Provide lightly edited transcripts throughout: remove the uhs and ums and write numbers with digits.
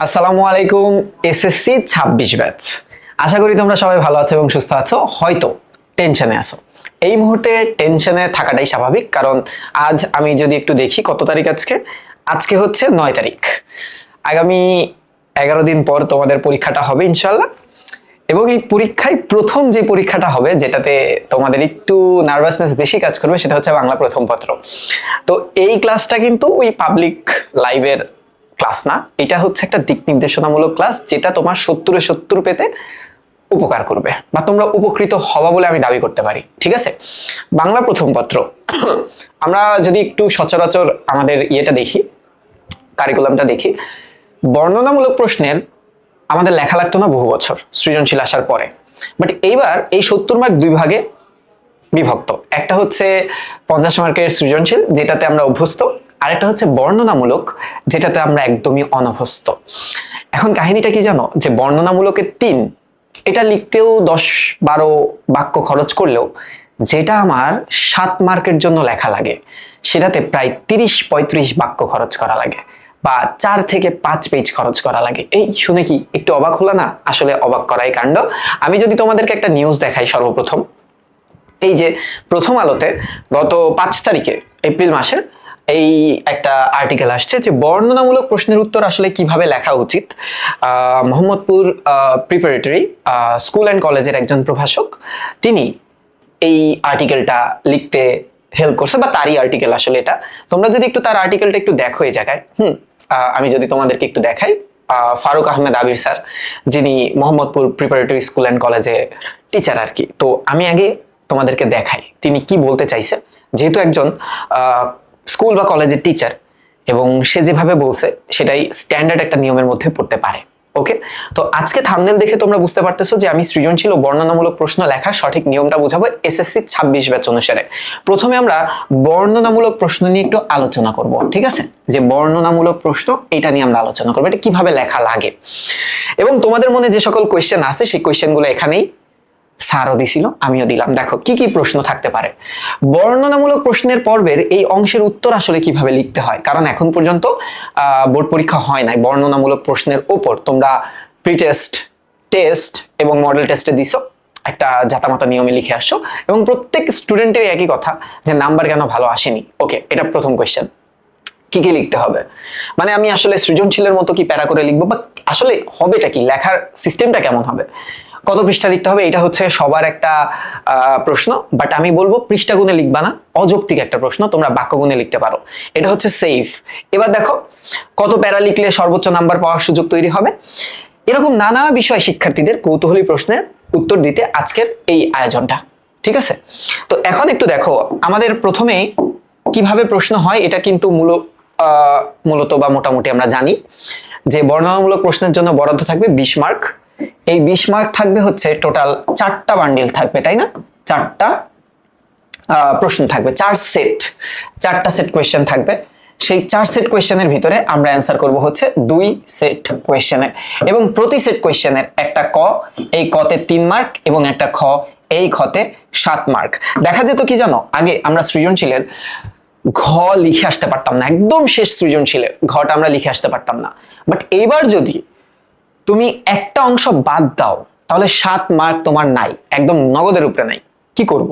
আসসালামু আলাইকুম। SSC ২৬ batch, আশা করি তোমরা সবাই ভালো আছো এবং সুস্থ আছো। হয়তো টেনশনে আছো, এই মুহূর্তে টেনশনে থাকাটাই স্বাভাবিক, কারণ আজ আমি যদি একটু দেখি কত তারিখ আজকে আজকে হচ্ছে ৯ তারিখ। আগামী ১১ দিন পর তোমাদের পরীক্ষাটা হবে ইনশাল্লাহ, এবং এই পরীক্ষায় প্রথম যে পরীক্ষাটা হবে, যেটাতে তোমাদের একটু নার্ভাসনেস বেশি কাজ করবে, সেটা হচ্ছে বাংলা প্রথম পত্র। তো এই ক্লাসটা কিন্তু ওই পাবলিক লাইভের ক্লাস না, এটা হচ্ছে একটা দিক নির্দেশনামূলক ক্লাস, যেটা তোমার ৭০-এ ৭০ পেতে উপকার করবে বা তোমরা উপকৃত হবা বলে আমি দাবি করতে পারি। ঠিক আছে, বাংলা প্রথম পত্র আমরা যদি একটু সচরাচর আমাদের ইয়েটা দেখি, কারিকুলামটা দেখি, বর্ণনামূলক প্রশ্নের আমাদের লেখা লাগতো না বহু বছর সৃজনশীল আসার পরে। বাট এইবার এই ৭০ মার্ক দুই ভাগে বিভক্ত। একটা হচ্ছে ৫০ মার্কের সৃজনশীল, যেটাতে আমরা অভ্যস্ত, আরেকটা হচ্ছে বর্ণনামূলক, যেটাতে আমরা একদমই অনভ্যস্ত। এখন কাহিনীটা কি জানো, যে বর্ণনামূলকের ৩, এটা লিখতেও ১০-১২ বাক্য খরচ করলেও যেটা আমার ৭ মার্কের জন্য লেখা লাগে, সেটাতে প্রায় ৩০-৩৫ বাক্য খরচ করা লাগে, বা ৪ থেকে ৫ পেজ খরচ করা লাগে। এই শুনে কি একটু অবাক হলো না? আসলে অবাক করাই কাণ্ড। আমি যদি তোমাদেরকে একটা নিউজ দেখাই, সর্বপ্রথম এই যে প্রথম আলোতে গত ৫ তারিখে এপ্রিল মাসের এই একটা আর্টিকেল আসছে যে বর্ণনামূলক প্রশ্নের উত্তর আসলে কিভাবে লেখা উচিত। মোহাম্মদপুর প্রিপারেটরি স্কুল অ্যান্ড কলেজের একজন প্রভাষক, তিনি এই আর্টিকেলটা লিখতে হেল্প করছে, বা তারই আর্টিকেল আসলে এটা। তোমরা যদি একটু তার আর্টিকেলটা একটু দেখো এই জায়গায়, আমি যদি তোমাদেরকে একটু দেখাই, ফারুক আহমেদ আবির স্যার, যিনি মোহাম্মদপুর প্রিপারেটরি স্কুল অ্যান্ড কলেজে টিচার আর কি। তো আমি আগে তোমাদেরকে দেখাই তিনি কি বলতে চাইছে, যেহেতু একজন স্কুল বা কলেজের টিচার, এবং সে যেভাবে বলছে সেটাই স্ট্যান্ডার্ড একটা নিয়মের মধ্যে পড়তে পারে। ওকে, তো আজকে থাম্বনেল দেখে তোমরা বুঝতে পারতেছো যে আমি সৃজনশীল ও বর্ণনামূলক প্রশ্ন লেখার সঠিক নিয়মটা বোঝাবো এসএসসি ২৬ ব্যাচ অনুসারে। প্রথমে আমরা বর্ণনামূলক প্রশ্ন নিয়ে একটু আলোচনা করব, ঠিক আছে? যে বর্ণনামূলক প্রশ্ন, এটা নিয়ে আমরা আলোচনা করবো, এটা কিভাবে লেখা লাগে, এবং তোমাদের মনে যে সকল কোয়েশ্চেন আছে সেই কোয়েশ্চেনগুলো এখানেই স্যারও দিছিল, আমিও দিলাম। দেখো কি কি প্রশ্ন থাকতে পারে। বর্ণনামূলক প্রশ্নের পর্বের এই অংশের উত্তর আসলে কিভাবে লিখতে হয়, কারণ এখন পর্যন্ত বোর্ড পরীক্ষা হয় নাই বর্ণনামূলক প্রশ্নের উপর। তোমরা প্রি টেস্ট, টেস্ট এবং মডেল টেস্টে দিছো, একটা জাতামাতা নিয়মে লিখে আসছো, এবং প্রত্যেক স্টুডেন্টের একই কথা যে নাম্বার কেন ভালো আসেনি। ওকে, এটা প্রথম কোয়েশ্চেন। কি কি লিখতে হবে, মানে আমি আসলে সৃজনশীলের মতো কি প্যারা করে লিখবো, বা আসলে হবেটা কি, লেখার সিস্টেমটা কেমন হবে, কত পৃষ্ঠা লিখতে হবে, এটা হচ্ছে সবার একটা প্রশ্ন। বাট আমি বলবো পৃষ্ঠা গুণে লিখবা না, অযৌক্তিক একটা প্রশ্ন, তোমরা বাক্য গুণে লিখতে পারো, এটা হচ্ছে সেফ। এবার দেখো কত প্যারা লিখলে সর্বোচ্চ নাম্বার পাওয়ার সুযোগ তৈরি হবে। এরকম নানা বিষয় শিক্ষার্থীদের কৌতূহলী প্রশ্নের উত্তর দিতে আজকের এই আয়োজনটা, ঠিক আছে? তো এখন একটু দেখো আমাদের প্রথমে কিভাবে প্রশ্ন হয়, এটা কিন্তু মূলত বা মোটামুটি আমরা জানি যে বর্ণনামূলক প্রশ্নের জন্য বরাদ্দ থাকবে ২০ মার্ক। এই ২০ মার্ক থাকবে হচ্ছে টোটাল 4টা বান্ডিল থাকবে, তাই না? 4টা প্রশ্ন থাকবে, 4টা সেট কোয়েশ্চেন থাকবে। সেই 4 সেট কোয়েশ্চেনের ভিতরে আমরা অ্যান্সার করব হচ্ছে 2 সেট কোয়েশ্চেনের, এবং প্রতি সেট কোয়েশ্চেনের একটা ক, এই কতে 3 মার্ক, এবং একটা খ, এই খতে 7 মার্ক। দেখা যেত কি জানো, আগে আমরা সৃজনশীলের ঘ লিখে আসতে পারতাম না, একদম শেষ সৃজনশীলের ঘটা আমরা লিখে আসতে পারতাম না। বাট এইবার যদি তুমি একটা অংশ বাদ দাও, তাহলে 7 মার্ক তোমার নাই, একদম নগদের উপরে নাই। কি করব?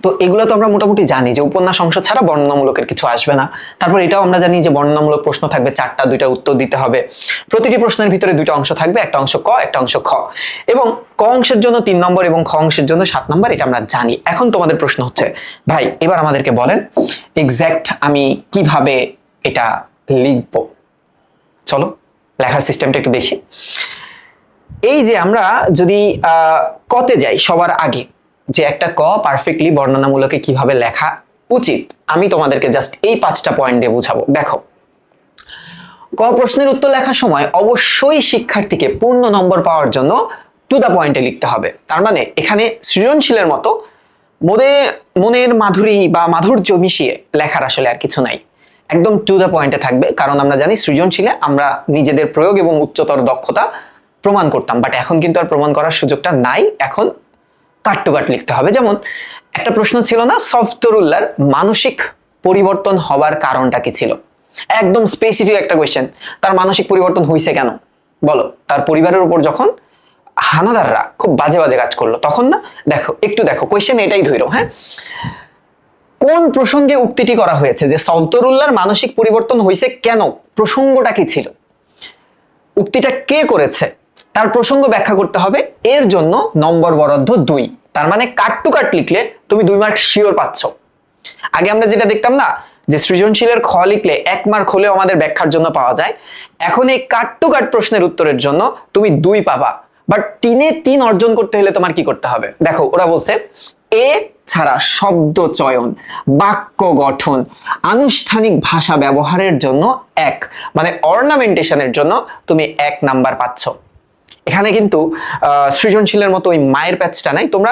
তো এগুলো তো আমরা মোটামুটি জানি যে উপন্যাস অংশ ছাড়া বর্ণনামূলকের কিছু আসবে না। তারপর এটাও আমরা জানি যে বর্ণনামূলক প্রশ্ন থাকবে 4টা, 2টা উত্তর দিতে হবে। প্রতিটি প্রশ্নের ভিতরে 2টা অংশ থাকবে, একটা অংশ ক, একটা অংশ খ, এবং ক অংশের জন্য 3 নম্বর এবং খ অংশের জন্য 7 নম্বর, এটা আমরা জানি। এখন তোমাদের প্রশ্ন হচ্ছে, ভাই এবার আমাদেরকে বলেন এক্স্যাক্ট আমি কিভাবে এটা লিখবো। চলো লেখার সিস্টেমটা একটু দেখি। এই যে আমরা যদি কতে যাই, সবার আগে যে একটা ক পারফেক্টলি বর্ণনামূলকে কিভাবে লেখা উচিত, আমি তোমাদেরকে জাস্ট এই 5টা পয়েন্ট দিয়ে বুঝাবো। দেখো, ক প্রশ্নের উত্তর লেখার সময় অবশ্যই শিক্ষার্থীকে পূর্ণ নম্বর পাওয়ার জন্য টু দা পয়েন্টে লিখতে হবে। তার মানে এখানে সৃজনশীলের মতো মনের মাধুরী বা মাধুর্য মিশিয়ে লেখার আসলে আর কিছু নাই, একদম টু দা পয়েন্টে থাকবে। কারণ আমরা জানি সৃজনশীলে আমরা নিজেদের প্রয়োগ এবং উচ্চতর দক্ষতা প্রমাণ করতাম, বাট এখন কিন্তু আর প্রমাণ করার সুযোগটা নাই, এখন কাট টু কাট লিখতে হবে। যেমন একটা প্রশ্ন ছিল না, সফদরুল্লাহর মানসিক পরিবর্তন হবার কারণটা কি ছিল? একদম স্পেসিফিক একটা কোয়েশ্চেন, তার মানসিক পরিবর্তন হয়েছে কেন বলো? তার পরিবারের উপর যখন হানাদাররা খুব বাজে বাজে কাজ করলো তখন না। দেখো একটু দেখো কোয়েশ্চেন এটাই ধরো, হ্যাঁ, কোন প্রসঙ্গে উক্তিটি করা হয়েছে যে সফদরুল্লাহর মানসিক পরিবর্তন হয়েছে কেন, প্রসঙ্গটা কি ছিল, উক্তিটা কে করেছে, তার প্রসঙ্গ ব্যাখ্যা করতে হবে। এর জন্য নম্বর বরাদ্দ 2। তার মানে কাট টু কাট লিখলে তুমি 2 মার্ক শিওর পাচ্ছ। আগে আমরা যেটা দেখতাম না যে সৃজনশীলের খ লিখলে 1 মার্ক হলেও আমাদের ব্যাখ্যার জন্য পাওয়া যায়, এখন এই কাট টু কাট প্রশ্নের উত্তরের জন্য তুমি 2 পাবা। বাট 3-এ 3 অর্জন করতে হলে তোমার কি করতে হবে? দেখো ওরা বলছে এ ছাড়া শব্দ চয়ন, বাক্য গঠন, আনুষ্ঠানিক ভাষা ব্যবহারের জন্য 1, মানে অর্নামেন্টেশনের জন্য তুমি 1 নাম্বার পাচ্ছ। এখানে কিন্তু সৃজনশীলের মতো ওই মায়ের প্যাচটা নাই, তোমরা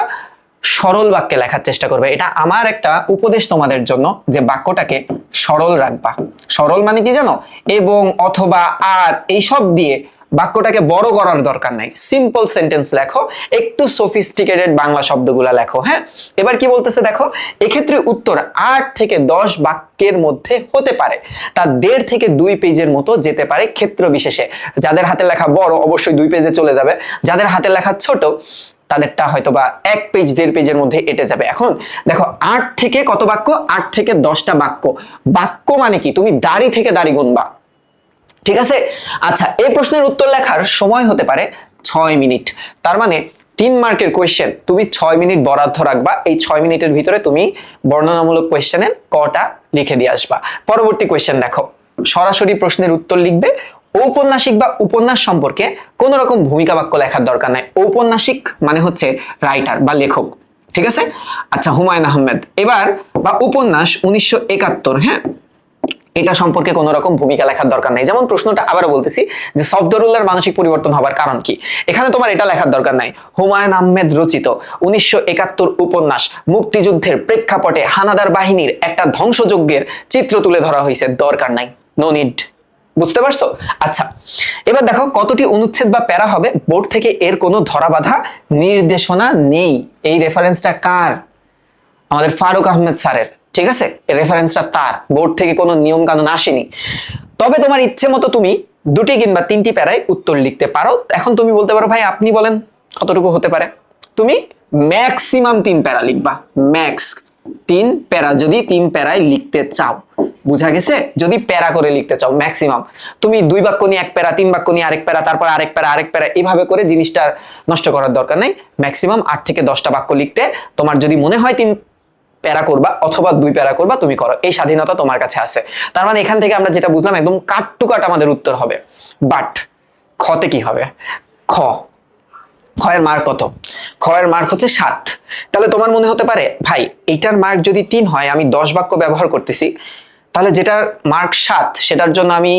সরল বাক্যে লেখার চেষ্টা করবে। এটা আমার একটা উপদেশ তোমাদের জন্য যে বাক্যটাকে সরল রাখবা। সরল মানে কি জানো? এবং, অথবা, আর এইসব দিয়ে বাক্যটাকে বড় করার দরকার নাই, সিম্পল সেন্টেন্স লেখো, একটু সফিস্টিকেটেড বাংলা শব্দগুলা লেখো। হ্যাঁ, এবার কি বলতেছে দেখো, এক্ষেত্রে উত্তর 8 থেকে 10 বাক্যের মধ্যে হতে পারে, তা 1.5 থেকে 2 পেজের মতো যেতে পারে ক্ষেত্র বিশেষে। যাদের হাতের লেখা বড় অবশ্যই 2 পেজে চলে যাবে, যাদের হাতের লেখা ছোট তাদেরটা হয়তো বা 1 পেজ 1.5 পেজের মধ্যে এটে যাবে। এখন দেখো 8 থেকে কত বাক্য? 8 থেকে 10টা বাক্য। বাক্য মানে কি? তুমি দাড়ি থেকে দাড়ি গুনবা, ঠিক আছে? আচ্ছা, এই প্রশ্নের উত্তর লেখার সময় হতে পারে 6 মিনিট। তার মানে 3 মার্কের কোয়েশ্চেন তুমি 6 মিনিট বরাদ্দ রাখবা। এই 6 মিনিটের ভিতরে তুমি বর্ণনামূলক কোয়েশ্চেনের কটা লিখে দিয়ে আসবা। পরবর্তী কোয়েশ্চেন দেখো, সরাসরি প্রশ্নের উত্তর লিখবে। ঔপন্যাসিক বা উপন্যাস সম্পর্কে কোন রকম ভূমিকা বাক্য লেখার দরকার নাই। ঔপন্যাসিক মানে হচ্ছে রাইটার বা লেখক, ঠিক আছে? আচ্ছা, হুমায়ুন আহমেদ এবার, বা উপন্যাস 1971, হ্যাঁ, এটা সম্পর্কে কোন রকম ভূমিকা লেখার দরকার নাই। যেমন প্রশ্নটা আবারও বলতেছি যে সফদরুল্লাহর মানসিক পরিবর্তন হবার কারণ কি, এখানে তোমার এটা লেখার দরকার নাই। হুমায়ুন আহমেদ রচিত 1971 উপন্যাস, মুক্তিযুদ্ধের প্রেক্ষাপটে হানাদার বাহিনীর একটা ধ্বংসযজ্ঞের চিত্র তুলে ধরা হয়েছে, দরকার নাই, নো নিড। বুঝতে পারছো? আচ্ছা, এবার দেখো কতটি অনুচ্ছেদ বা প্যারা হবে। বোর্ড থেকে এর কোনো ধরাবাঁধা নির্দেশনা নেই। এই রেফারেন্সটা কার? আমাদের ফারুক আহমেদ স্যারের, ঠিক আছে? রেফারেন্সটা তার, বোর্ড থেকে কোনো নিয়ম কানুন আসেনি। তবে তোমার ইচ্ছে মতো তুমি 2টি কিংবা 3টি প্যারায় উত্তর লিখতে পারো। এখন তুমি বলতে পারো ভাই আপনি বলেন কতটুকু হতে পারে। তুমি ম্যাক্সিমাম 3 প্যারা লিখবা, ম্যাক্স 3 প্যারা যদি 3 প্যারায় লিখতে চাও, বুঝা গেছে? যদি প্যারা করে লিখতে চাও ম্যাক্সিমাম, তুমি 2 বাক্য নিয়ে 1 প্যারা, 3 বাক্য নিয়ে আরেক প্যারা, তারপর আরেক প্যারা, আরেক প্যারা, এইভাবে করে জিনিসটা নষ্ট করার দরকার নেই। ম্যাক্সিমাম 8 থেকে 10টা বাক্য লিখতে তোমার যদি মনে হয় 3 প্যারা করবা অথবা 2 প্যারা করবা, তুমি করো, এই স্বাধীনতা তোমার কাছে আছে। তার মানে এখান থেকে আমরা যেটা বুঝলাম একদম কাট টু কাট আমাদের উত্তর হবে। বাট খতে কি হবে? খয়ের মার্ক কত? খয়ের মার্ক হচ্ছে 7। তাহলে তোমার মনে হতে পারে ভাই এইটার মার্ক যদি 3 হয়, আমি 10 বাক্য ব্যবহার করতেছি, তাহলে যেটার মার্ক 7 সেটার জন্য আমি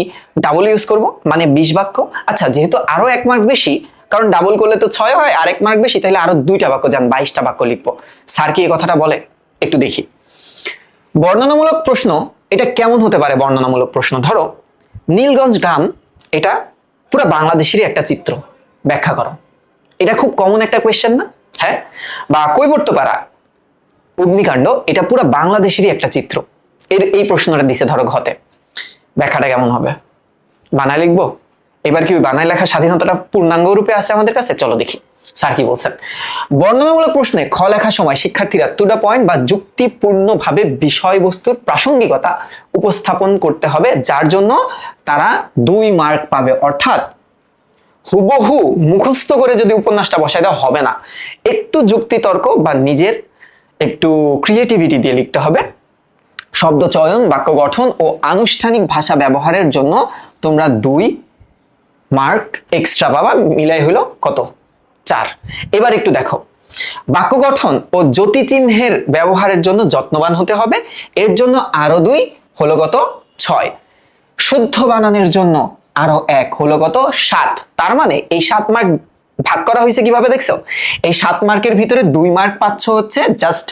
ডাবল ইউজ করব, মানে 20 বাক্য। আচ্ছা, যেহেতু আরো 1 মার্ক বেশি, কারণ ডাবল করলে তো 6 হয়, আর 1 মার্ক বেশি, তাহলে আরো 2টা বাক্য, যান 22টা বাক্য লিখবো। স্যার কি এই কথাটা বলে? একটু দেখি। বর্ণনামূলক প্রশ্ন, এটা কেমন হতে পারে বর্ণনামূলক প্রশ্ন? ধরো নীলগঞ্জ গ্রাম, এটা পুরো বাংলাদেশেরই একটা চিত্র, ব্যাখ্যা করো। এটা খুব কমন একটা কোয়েশ্চেন না? হ্যাঁ। বা কৈবর্তপাড়া অগ্নিকাণ্ড, এটা পুরো বাংলাদেশেরই একটা চিত্র, এই প্রশ্নটা দিছে ধরো ঘতে, ব্যাখ্যাটা কেমন হবে? বানায় লিখবো? এবার কি বানায় লেখার স্বাধীনতাটা পূর্ণাঙ্গ রূপে আছে আমাদের কাছে? চলো দেখি স্যার কি বলছেন। বর্ণনামূলক প্রশ্নে খ লেখার সময় শিক্ষার্থীরা টু দ্য পয়েন্ট বা যুক্তিপূর্ণভাবে বিষয়বস্তুর প্রাসঙ্গিকতা উপস্থাপন করতে হবে, যার জন্য তারা 2 মার্ক পাবে। অর্থাৎ হুবহু মুখস্থ করে যদি উপন্যাসটা বসায় দেওয়া হবে না, একটু যুক্তিতর্ক বা নিজের একটু ক্রিয়েটিভিটি দিয়ে লিখতে হবে। শব্দ চয়ন, বাক্য গঠন ও আনুষ্ঠানিক ভাষা ব্যবহারের জন্য তোমরা 2 মার্ক এক্সট্রা পাবা, মিলাই হলো কত? 4। এবার একটু দেখো, বাক্য গঠন ও জ্যোতি চিহ্নের ব্যবহারের জন্য যত্নবান হতে হবে, এর জন্য আরো 2 হলো কত? 6। শুদ্ধ বানানের জন্য আরো 1 হলো কত? 7। তার মানে এই 7 মার্ক ভাগ করা হয়েছে কিভাবে দেখছো? এই 7 মার্কের ভিতরে 2 মার্ক পাচ্ছ হচ্ছে জাস্ট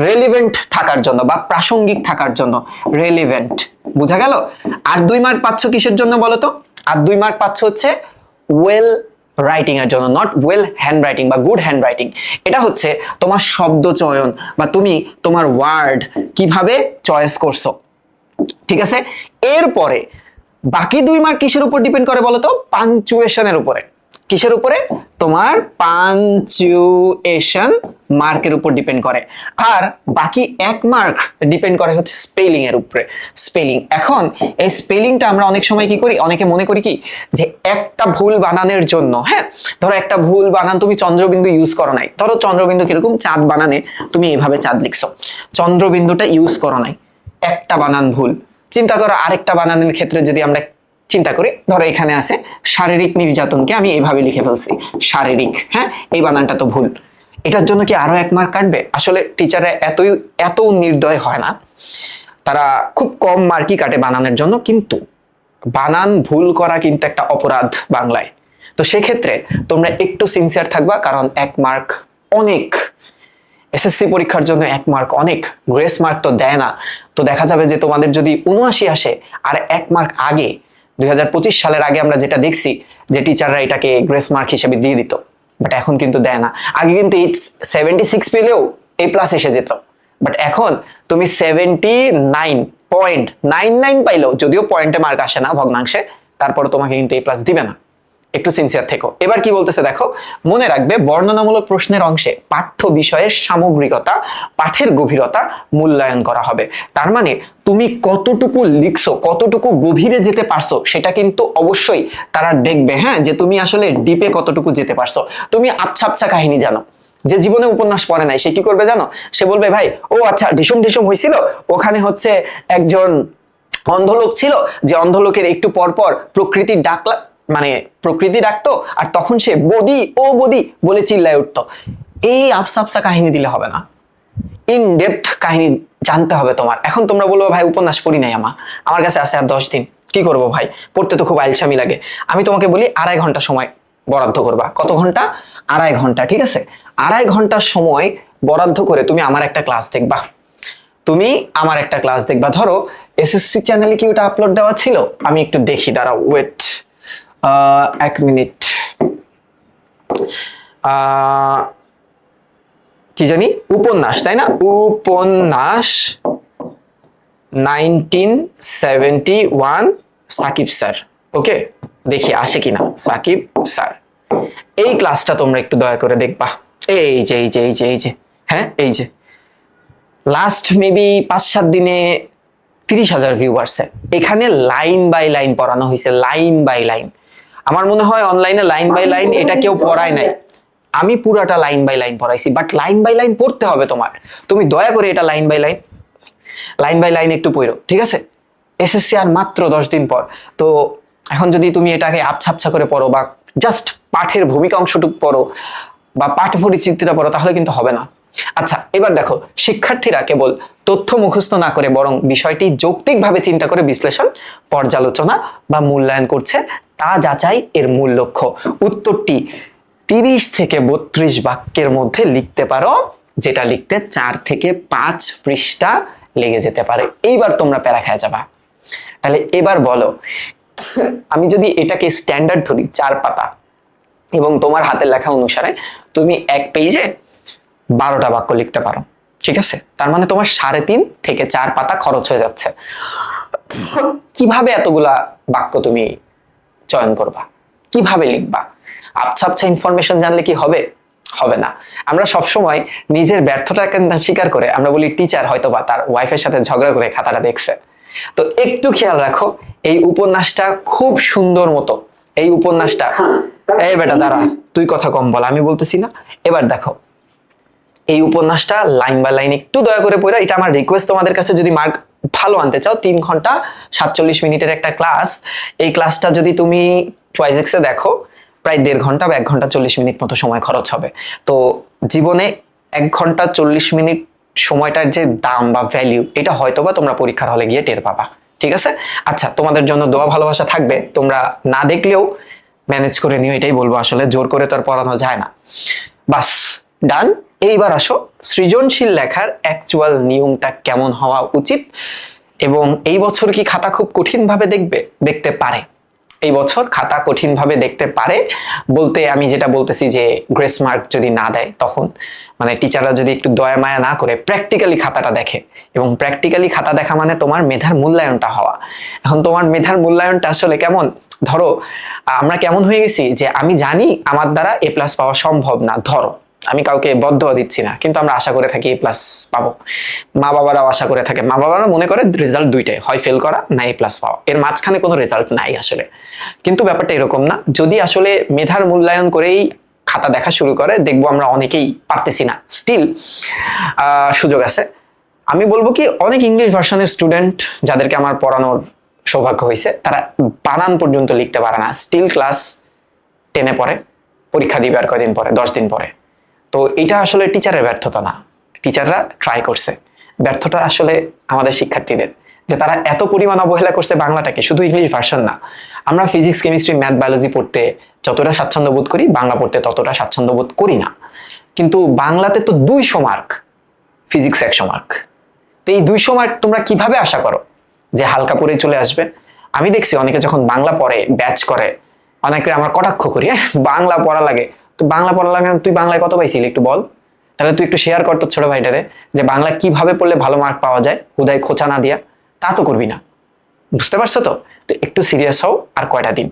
রেলিভেন্ট থাকার জন্য বা প্রাসঙ্গিক থাকার জন্য, রেলিভেন্ট, বুঝা গেল? আর 2 মার্ক পাচ্ছ কিসের জন্য বলো তো? আর 2 মার্ক পাচ্ছ হচ্ছে ওয়েল রাইটিং এর জন্য, নট ওয়েল হ্যান্ড রাইটিং বা গুড হ্যান্ড রাইটিং। এটা হচ্ছে তোমার শব্দ চয়ন বা তুমি তোমার ওয়ার্ড কিভাবে চয়েস করছো, ঠিক আছে? এরপরে বাকি 2 মার্ক কিসের উপর ডিপেন্ড করে বলো তো? পাঞ্চুয়েশনের উপরে। কিসের উপরে? তোমার পাঞ্চুয়েশন মার্কের উপর ডিপেন্ড করে। আর বাকি 1 মার্ক ডিপেন্ড করে হচ্ছে স্পেলিং এর উপরে। স্পেলিং, এখন এই স্পেলিংটা আমরা অনেক সময় কি করি, অনেকে মনে করি কি যে একটা ভুল বানানের জন্য, হ্যাঁ ধরো একটা ভুল বানান তুমি চন্দ্রবিন্দু ইউজ করো নাই, ধরো চন্দ্রবিন্দু কিরকম, চাঁদ বানানে তুমি এইভাবে চাঁদ লিখছো, চন্দ্রবিন্দুটা ইউজ করো নাই, একটা বানান ভুল। চিন্তা করো আরেকটা বানানের ক্ষেত্রে যদি আমরা চিন্তা করি, ধরো এখানে আছে শারীরিক নির্যাতনকে আমি এইভাবে লিখে ফেলছি শারীরিক, হ্যাঁ এই বানানটা তো ভুল, এটার জন্য কি আরো 1 মার্ক কাটবে? আসলে টিচাররা এত নির্দয় হয় না, তারা খুব কম মার্কই কাটে বানানের জন্য, কিন্তু বানান ভুল করা কিন্তু একটা অপরাধ বাংলায়। তো সেক্ষেত্রে তোমরা একটু সিনসিয়ার থাকবা, কারণ 1 মার্ক অনেক, এসএসসি পরীক্ষার জন্য 1 মার্ক অনেক, গ্রেস মার্ক তো দেয় না। তো দেখা যাবে যে তোমাদের যদি 79 আসে আর 1 মার্ক আগে, 2025 সালের আগে আমরা যেটা দেখছি যে টিচাররা এটাকে গ্রেস মার্ক হিসেবে দিয়ে দিত, বাট এখন কিন্তু দেয় না। আগে কিন্তু 76 পেলেও A+ এসে যেত, বাট এখন তুমি 79.99 পাইলেও, যদিও পয়েন্টে মার্ক আসে না ভগ্নাংশে, তারপর তোমাকে কিন্তু A+ দিবে না। একটু সিনসিয়ার থেকো। এবার কি বলতেছে দেখো, মনে রাখবে বর্ণনামূলক প্রশ্নের অংশে পাঠ্য বিষয়ের সামগ্রিকতা, পাঠের গভীরতা মূল্যায়ন করা হবে। তার মানে তুমি কতটুকু লিখছো, কতটুকু গভীরে যেতে পারছো, সেটা কিন্তু অবশ্যই তারা দেখবে, হ্যাঁ যে তুমি আসলে ডিপে কতটুকু যেতে পারছো। তুমি আবছা আবছা কাহিনী জানো, যে জীবনে উপন্যাস পড়ে নাই সে কি করবে জানো, সে বলবে ভাই ও আচ্ছা ঢিসুম ঢিসুম হয়েছিল, ওখানে হচ্ছে একজন অন্ধলোক ছিল, যে অন্ধলোকের একটু পর পর প্রকৃতির ডাকলা, মানে প্রকৃতি ডাকতো, আর তখন সে বদি ও বদি বলে চিল্লায় উঠতো। এই আফসা আফসা কাহিনী দিলে হবে না, ইন ডেপথ কাহিনী জানতে হবে তোমার। এখন তোমরা বলবো ভাই উপন্যাস পড়ি নাই, আমার কাছে আছে আর 10 দিন, কি করব ভাই, পড়তে তো খুব আলসামি লাগে। আমি তোমাকে বলি 2.5 ঘন্টা সময় বরাদ্দ করবা। কত ঘন্টা? 2.5 ঘন্টা, ঠিক আছে? 2.5 ঘন্টার সময় বরাদ্দ করে তুমি আমার একটা ক্লাস দেখবা, তুমি আমার একটা ক্লাস দেখবা। ধরো এসএসসি চ্যানেলে কি ওটা আপলোড দেওয়া ছিল? আমি একটু দেখি, দাঁড়াও, ওয়েট 1 মিনিট। কি জানি, উপন্যাস, তাই না? উপন্যাস 1971 সাকিব স্যার। ওকে, দেখি আসে কিনা সাকিব স্যার। এই ক্লাসটা তোমরা একটু দয়া করে দেখবা। এই যে এই যে এই যে এই যে, হ্যাঁ এই যে লাস্ট মেবি 5-7 দিনে 30,000 ভিউ আসছে। এখানে লাইন বাই লাইন পড়ানো হয়েছে, লাইন বাই লাইন। আমার মনে হয় অনলাইনে লাইন বাই লাইন এটা কেউ পড়ায় নাই, আমি পুরাটা লাইন বাই লাইন পড়াইছি। বাট লাইন বাই লাইন পড়তে হবে তোমার, তুমি দয়া করে এটা লাইন বাই লাইন একটু পড়ো, ঠিক আছে? এসএসসি আর মাত্র 10 দিন পর। তো এখন যদি তুমি এটাকে আবছা আবছা করে পড়ো, বা জাস্ট পাঠের ভূমিকা অংশটুকু পড়ো, বা পাঠ পরিচিতিটা পড়ো, তাহলে কিন্তু হবে না। আচ্ছা এবার দেখো, শিক্ষার্থীরা কেবল তথ্য মুখস্থ না করে বরং বিষয়টি যৌক্তিকভাবে চিন্তা করে বিশ্লেষণ, পর্যালোচনা বা মূল্যায়ন করছে, তা যাচাই এর মূল লক্ষ্য। উত্তরটি 30 থেকে 32 বাক্যের মধ্যে লিখতে পারো, যেটা লিখতে 4 থেকে 5 পৃষ্ঠা লেগে যেতে পারে। এইবার তোমরা প্যারা খেয়ে যাবা। তাহলে এবার বলো, আমি যদি এটাকে স্ট্যান্ডার্ড ধরি 4 পাতা, এবং তোমার হাতের লেখা অনুসারে তুমি 1 পেজে 12টা বাক্য লিখতে পারো, ঠিক আছে? তার মানে তোমার 3.5 থেকে 4 পাতা খরচ হয়ে যাচ্ছে। কিভাবে এতগুলা বাক্য তুমি চয়ন করবা, কিভাবে লিখবা? আবছা আবছা ইনফরমেশন জানলে কি হবে? হবে না। আমরা সবসময় নিজের ব্যর্থতাকে স্বীকার করে আমরা বলি টিচার হয়তো বা তার ওয়াইফের সাথে ঝগড়া করে খাতাটা দেখছে। তো একটু খেয়াল রাখো, এই উপন্যাসটা খুব সুন্দর মতো, এই উপন্যাসটা, এই বেটা দাঁড়া, তুই কথা কম বল, আমি বলতেছি না। এবার দেখো, এই উপন্যাসটা লাইন বাই লাইন একটু দয়া করে পড়ো। এটা আমার রিকোয়েস্ট তোমাদের কাছে, যদি মার্ক ভালো আনতে চাও। 3 ঘন্টা 47 মিনিটের একটা ক্লাস। এই ক্লাসটা যদি তুমি টুয়াইজেক্সে দেখো, প্রায় 1.5 ঘন্টা বা 1 ঘন্টা 40 মিনিট মতো সময় খরচ হবে। তো জীবনে 1 ঘন্টা 40 মিনিট সময়টার যে দাম বা ভ্যালু, এটা হয়তোবা তোমরা পরীক্ষার হলে গিয়ে টের পাবা, ঠিক আছে? আচ্ছা, তোমাদের জন্য দোয়া ভালোবাসা থাকবে, তোমরা না দেখলেও ম্যানেজ করে নিও, এটাই বলবো। আসলে জোর করে তো আর পড়ানো যায় না। বাস, ডান। এইবার আসো, সৃজনশীল লেখার অ্যাকচুয়াল নিয়মটা কেমন হওয়া উচিত, এবং এই বছর কি খাতা খুব কঠিন ভাবে দেখতে পারে, এই বছর খাতা কঠিন ভাবে দেখতে পারে বলতে আমি যেটা বলতেছি যে গ্রেস মার্ক যদি না দেয় তখন, মানে টিচাররা যদি একটু দয়া মায়া না করে প্র্যাকটিক্যালি খাতাটা দেখে, এবং প্র্যাকটিক্যালি খাতা দেখা মানে তোমার মেধার মূল্যায়নটা হওয়া। এখন তোমার মেধার মূল্যায়নটা আসলে কেমন, ধরো আমরা কেমন হয়ে গেছি যে আমি জানি আমার দ্বারা এ প্লাস পাওয়া সম্ভব না, ধরো আমি কাউকে বদ্ধ দিচ্ছি না, কিন্তু আমরা আশা করে থাকি এ প্লাস পাবো, মা বাবারাও আশা করে থাকে, মা বাবারা মনে করে রেজাল্ট দুইটাই, হয় ফেল করা না এ প্লাস পাওয়া, এর মাঝখানে কোনো রেজাল্ট নাই আসলে। কিন্তু ব্যাপারটা এরকম না, যদি আসলে মেধার মূল্যায়ন করেই খাতা দেখা শুরু করে, দেখবো আমরা অনেকেই পারতেছি না, স্টিল সুযোগ আছে। আমি বলবো কি, অনেক ইংলিশ ভার্সনের স্টুডেন্ট যাদেরকে আমার পড়ানোর সৌভাগ্য হয়েছে, তারা বানান পর্যন্ত লিখতে পারে না, স্টিল ক্লাস 10-এ পড়ে, পরীক্ষা দিবে আর কয়দিন পরে, 10 দিন পরে। তো এটা আসলে টিচারের ব্যর্থতা না, টিচাররা ট্রাই করছে, ব্যর্থতা আসলে আমাদের শিক্ষার্থীদের, যে তারা এত পরিমাণ অবহেলা করছে বাংলাটাকে, শুধু ইংলিশ ভার্সন না, আমরা ফিজিক্স কেমিস্ট্রি ম্যাথ বায়োলজি পড়তে যতটা স্বাচ্ছন্দ্য বোধ করি, বাংলা পড়তে ততটা স্বাচ্ছন্দ্য বোধ করি না। কিন্তু বাংলাতে তো 200 মার্ক, ফিজিক্স 100 মার্ক, তো এই 200 মার্ক তোমরা কিভাবে আশা করো যে হালকা পড়ে চলে আসবে? আমি দেখছি অনেকে যখন বাংলা পড়ে, ব্যাচ করে, অনেকে আমরা কটাক্ষ করি, বাংলা পড়া লাগে, তো বাংলা পড়া লাগে, তুই বাংলায় কত পাইছিলি একটু বল, তাহলে তুই একটু শেয়ার করতো ছোট ভাইটারে যে বাংলা কিভাবে পড়লে ভালো মার্ক পাওয়া যায়, হুদায় খোঁচা না দিয়া, তা তো করবি না, বুঝতে পারছো তো? তো একটু সিরিয়াস হও, আর কয়টা দিন।